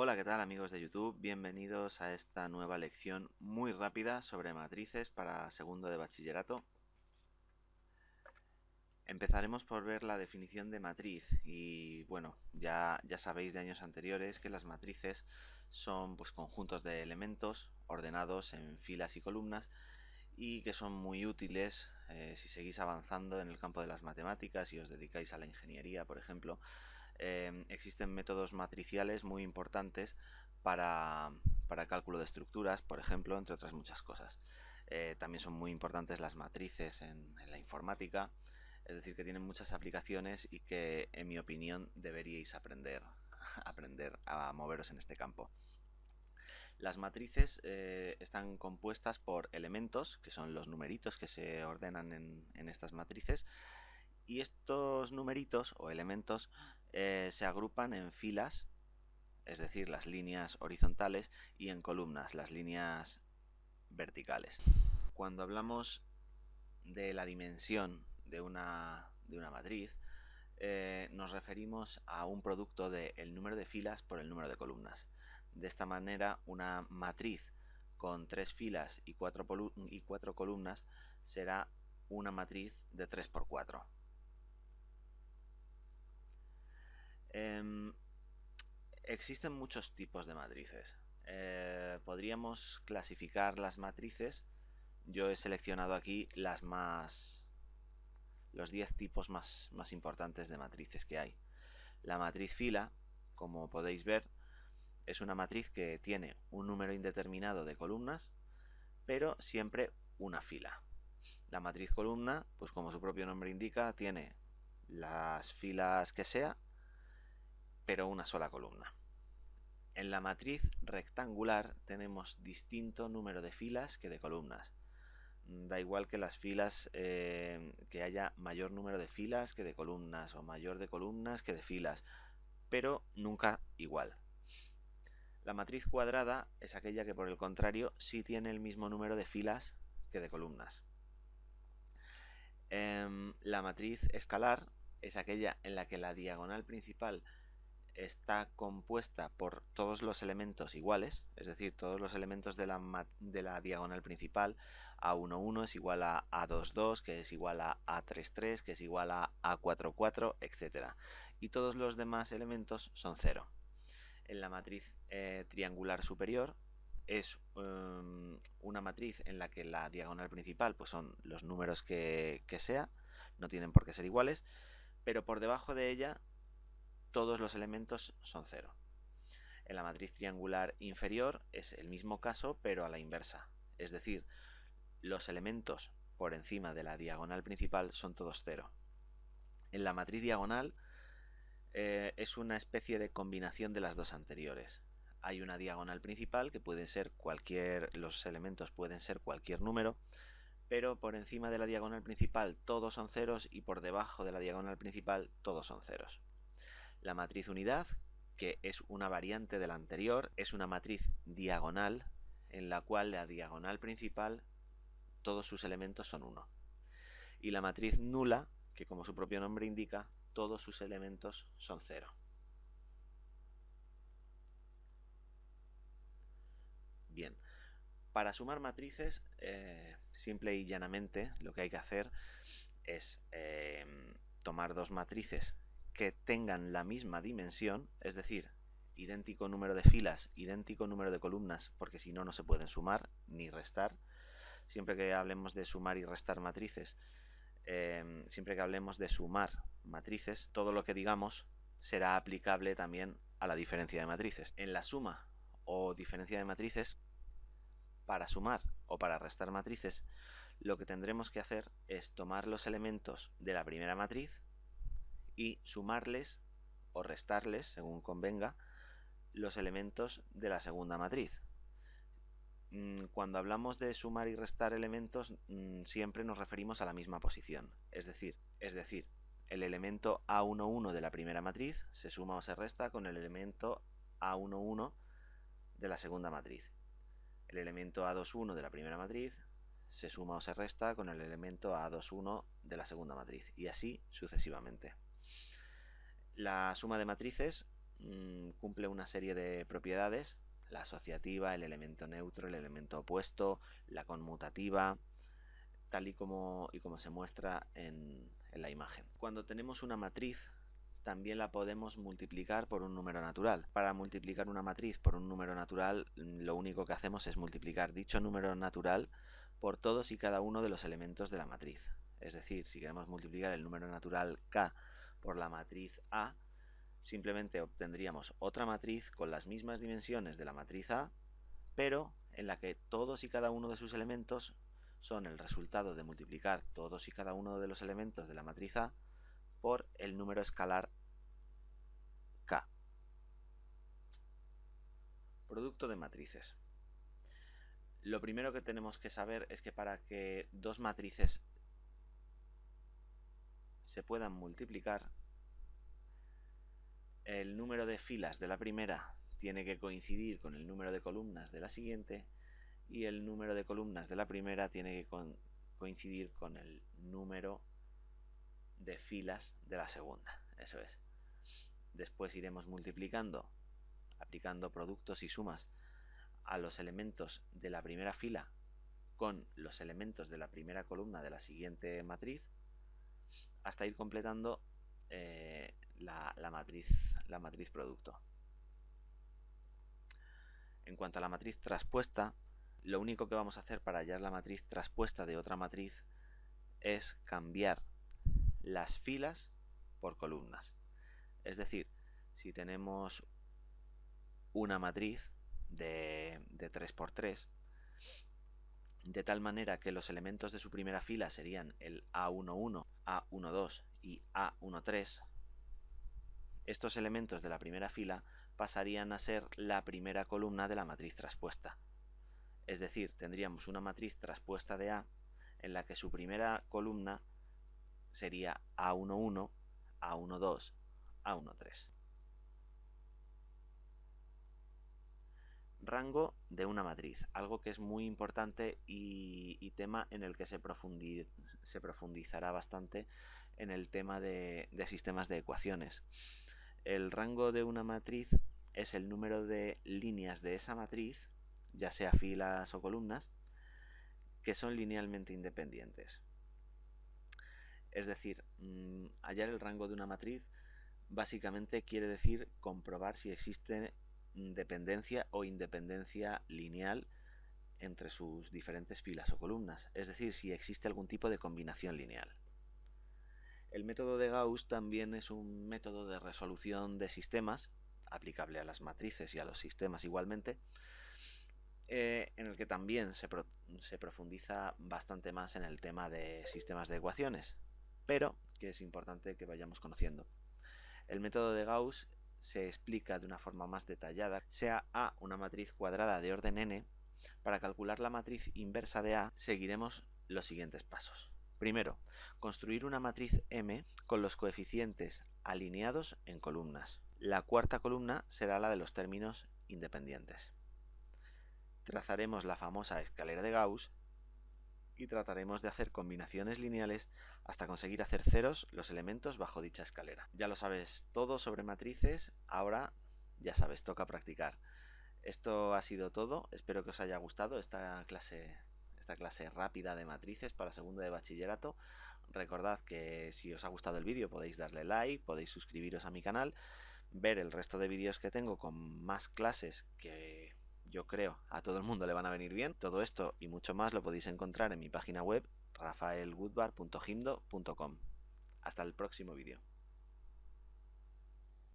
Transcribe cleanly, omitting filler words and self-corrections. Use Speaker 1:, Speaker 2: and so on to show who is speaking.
Speaker 1: Hola, ¿qué tal amigos de YouTube? Bienvenidos a esta nueva lección muy rápida sobre matrices para segundo de bachillerato. Empezaremos por ver la definición de matriz y bueno, ya sabéis de años anteriores que las matrices son conjuntos de elementos ordenados en filas y columnas y que son muy útiles si seguís avanzando en el campo de las matemáticas y os dedicáis a la ingeniería, por ejemplo. Existen métodos matriciales muy importantes para, cálculo de estructuras, por ejemplo, entre otras muchas cosas. También son muy importantes las matrices en la informática, es decir, que tienen muchas aplicaciones y que, en mi opinión, deberíais aprender a moveros en este campo. Las matrices están compuestas por elementos, que son los numeritos que se ordenan en estas matrices, y estos numeritos o elementos se agrupan en filas, es decir, las líneas horizontales, y en columnas, las líneas verticales. Cuando hablamos de la dimensión de una matriz, nos referimos a un producto del número de filas por el número de columnas. De esta manera, una matriz con 3 filas y 4 columnas será una matriz de 3 por 4. Existen muchos tipos de matrices. Podríamos clasificar las matrices. Yo he seleccionado aquí los 10 tipos más importantes de matrices que hay. La matriz fila, como podéis ver, es una matriz que tiene un número indeterminado de columnas, pero siempre una fila. La matriz columna, pues como su propio nombre indica, tiene las filas que sea, pero una sola columna. En la matriz rectangular tenemos distinto número de filas que de columnas. Da igual que las filas, que haya mayor número de filas que de columnas o mayor de columnas que de filas, pero nunca igual. La matriz cuadrada es aquella que, por el contrario, sí tiene el mismo número de filas que de columnas. La matriz escalar es aquella en la que la diagonal principal está compuesta por todos los elementos iguales, es decir, todos los elementos de la diagonal principal. A11 es igual a A22, que es igual a A33, que es igual a A44, etc. Y todos los demás elementos son 0. En la matriz triangular superior es una matriz en la que la diagonal principal pues son los números que sea, no tienen por qué ser iguales, pero por debajo de ella todos los elementos son 0. En la matriz triangular inferior es el mismo caso, pero a la inversa. Es decir, los elementos por encima de la diagonal principal son todos 0. En la matriz diagonal es una especie de combinación de las dos anteriores. Hay una diagonal principal que puede ser los elementos pueden ser cualquier número, pero por encima de la diagonal principal todos son ceros y por debajo de la diagonal principal todos son ceros. La matriz unidad, que es una variante de la anterior, es una matriz diagonal en la cual la diagonal principal todos sus elementos son 1. Y la matriz nula, que como su propio nombre indica, todos sus elementos son 0. Bien, para sumar matrices, simple y llanamente, lo que hay que hacer es tomar dos matrices que tengan la misma dimensión, es decir, idéntico número de filas, idéntico número de columnas, porque si no, no se pueden sumar ni restar. Siempre que hablemos de sumar y restar matrices, todo lo que digamos será aplicable también a la diferencia de matrices. En la suma o diferencia de matrices, para sumar o para restar matrices, lo que tendremos que hacer es tomar los elementos de la primera matriz y sumarles o restarles, según convenga, los elementos de la segunda matriz. Cuando hablamos de sumar y restar elementos, siempre nos referimos a la misma posición. Es decir, el elemento A11 de la primera matriz se suma o se resta con el elemento A11 de la segunda matriz. El elemento A21 de la primera matriz se suma o se resta con el elemento A21 de la segunda matriz, y así sucesivamente. La suma de matrices cumple una serie de propiedades: la asociativa, el elemento neutro, el elemento opuesto, la conmutativa, tal y como se muestra en la imagen. Cuando tenemos una matriz, también la podemos multiplicar por un número natural. Para multiplicar una matriz por un número natural, lo único que hacemos es multiplicar dicho número natural por todos y cada uno de los elementos de la matriz. Es decir, si queremos multiplicar el número natural K por la matriz A, simplemente obtendríamos otra matriz con las mismas dimensiones de la matriz A, pero en la que todos y cada uno de sus elementos son el resultado de multiplicar todos y cada uno de los elementos de la matriz A por el número escalar K. Producto de matrices. Lo primero que tenemos que saber es que para que dos matrices se puedan multiplicar, el número de filas de la primera tiene que coincidir con el número de columnas de la siguiente, y el número de columnas de la primera tiene que coincidir con el número de filas de la segunda. Eso es. Después iremos multiplicando, aplicando productos y sumas a los elementos de la primera fila con los elementos de la primera columna de la siguiente matriz, hasta ir completando la matriz producto. En cuanto a la matriz traspuesta, lo único que vamos a hacer para hallar la matriz traspuesta de otra matriz es cambiar las filas por columnas. Es decir, si tenemos una matriz de 3×3, de tal manera que los elementos de su primera fila serían el A11, A12 y A13, estos elementos de la primera fila pasarían a ser la primera columna de la matriz traspuesta. Es decir, tendríamos una matriz traspuesta de A en la que su primera columna sería A11, A12, A13. Rango de una matriz, algo que es muy importante y tema en el que se profundizará bastante en el tema de sistemas de ecuaciones. El rango de una matriz es el número de líneas de esa matriz, ya sea filas o columnas, que son linealmente independientes. Es decir, hallar el rango de una matriz básicamente quiere decir comprobar si existe dependencia o independencia lineal entre sus diferentes filas o columnas, es decir, si existe algún tipo de combinación lineal. El método de Gauss también es un método de resolución de sistemas, aplicable a las matrices y a los sistemas igualmente, en el que también se profundiza bastante más en el tema de sistemas de ecuaciones, pero que es importante que vayamos conociendo. El método de Gauss se explica de una forma más detallada. Sea A una matriz cuadrada de orden n, para calcular la matriz inversa de A seguiremos los siguientes pasos. Primero, construir una matriz M con los coeficientes alineados en columnas. La cuarta columna será la de los términos independientes. Trazaremos la famosa escalera de Gauss y trataremos de hacer combinaciones lineales hasta conseguir hacer ceros los elementos bajo dicha escalera. Ya lo sabes todo sobre matrices, ahora ya sabes, toca practicar. Esto ha sido todo, espero que os haya gustado esta clase rápida de matrices para segundo de bachillerato. Recordad que si os ha gustado el vídeo podéis darle like, podéis suscribiros a mi canal, ver el resto de vídeos que tengo con más clases que yo creo a todo el mundo le van a venir bien. Todo esto y mucho más lo podéis encontrar en mi página web rafaelgoodbar.gimdo.com. Hasta el próximo vídeo.